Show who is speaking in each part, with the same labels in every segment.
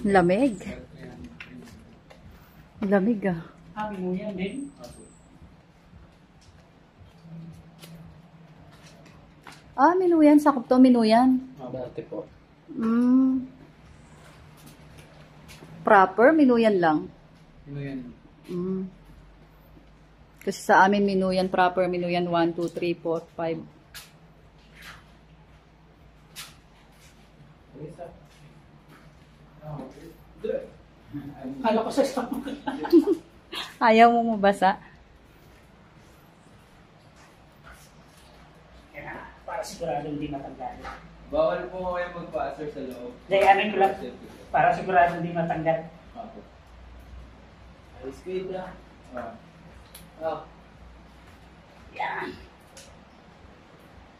Speaker 1: Lamig. Lamig ah.
Speaker 2: Minuyan din.
Speaker 1: Minuyan. Sakop to, minuyan.
Speaker 2: Dati po.
Speaker 1: Proper, minuyan lang.
Speaker 2: Minuyan.
Speaker 1: Kasi sa amin, minuyan proper. Minuyan 1, 2, 3, 4, 5.
Speaker 2: Kala ko sa stomach.
Speaker 1: Ayaw mo mabasa?
Speaker 2: Para sigurado hindi matanggal.
Speaker 3: Bawal po kayo magpa-assert sa loob.
Speaker 2: Dayanin ko lang. Para sigurado hindi matanggal.
Speaker 3: Apo. Ayos kayo na.
Speaker 2: Yan.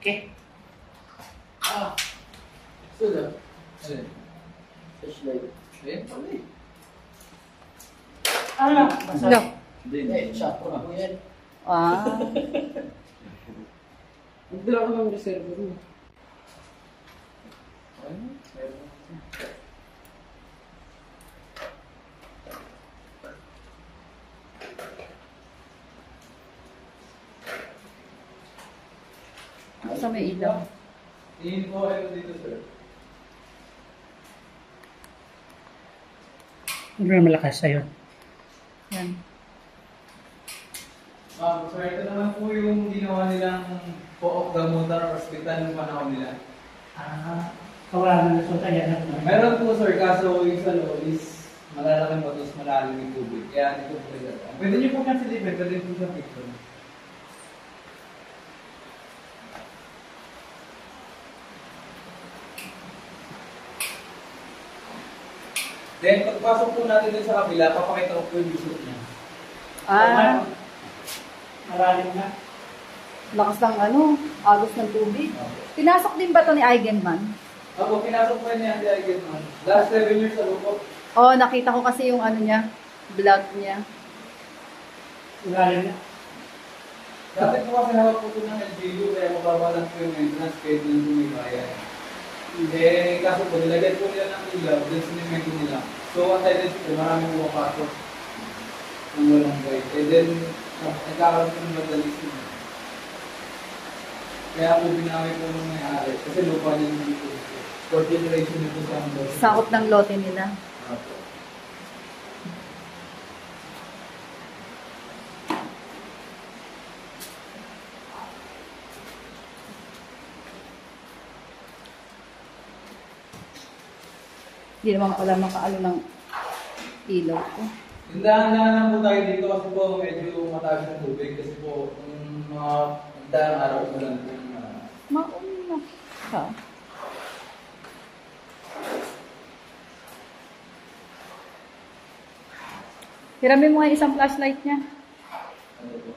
Speaker 2: Okay.
Speaker 3: Sudah. Alin? Flashlight. Ayan, pala
Speaker 2: Ano?
Speaker 1: No.
Speaker 3: Hindi, shot ko na po yan.
Speaker 4: Magdala ko ng reserve mo.
Speaker 3: Ano? Meron.
Speaker 1: Sa may ilaw.
Speaker 3: Tingin po kayo dito, sir.
Speaker 2: Hindi na malakas sa'yo.
Speaker 1: Yan.
Speaker 3: Ma'am, sir, ito naman po yung ginawa nilang po-off gamutan or hospital ng panahon nila.
Speaker 2: Kawalan na sa kanya.
Speaker 3: Meron po, sir, kaso yung sa loob is malalaking batos, malalim yung tubig. Kaya hindi ko po pwede. Pwede niyo po consider, pwede po sa picture. Then, pagpasok po natin din sa kabila, papakita ko po yung result niya.
Speaker 2: Malalim na.
Speaker 1: Lakas ng agos ng tubig. Pinasok din ba ito ni Eigenman?
Speaker 3: Opo, pinasok po niya si Eigenman. Last 7 years sa lupot.
Speaker 1: Nakita ko kasi yung niya, vlog niya.
Speaker 2: Malalim na.
Speaker 3: Dati po kasi hawak po ito ng LGU, kaya mababa lang po yung maintenance kahit yung bumibayan. Kaso po, nilagay po nila ng ilaw, then sinimento nila. So, ang tendency po, maraming pumapasok ng walang guide. Then, nagkakaroon po ng vandalism. Kaya po binawi po nung may-ari. Kasi lupa niya yung dito. For generation nito sa mga.
Speaker 1: Sakop ng lote nila.
Speaker 3: Opo.
Speaker 1: Hindi naman pala makaano ng ilaw ko.
Speaker 3: Tindahan-dahan lang po tayo dito kasi po medyo mataas ng tubig kasi po yung mga tindahan araw mo lang po.
Speaker 1: Mauna ka. Hiramin mo nga yung isang flashlight niya.
Speaker 3: Ano po?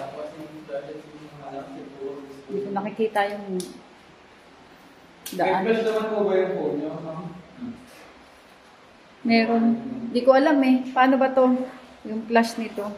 Speaker 3: Tapos yung gadget yung mga alam siguro.
Speaker 1: Hindi ko nakikita yung
Speaker 3: May
Speaker 1: daan.
Speaker 3: flash naman po ba yung phone nyo?
Speaker 1: Meron. Hindi ko alam eh. Paano ba to? Yung flash nito.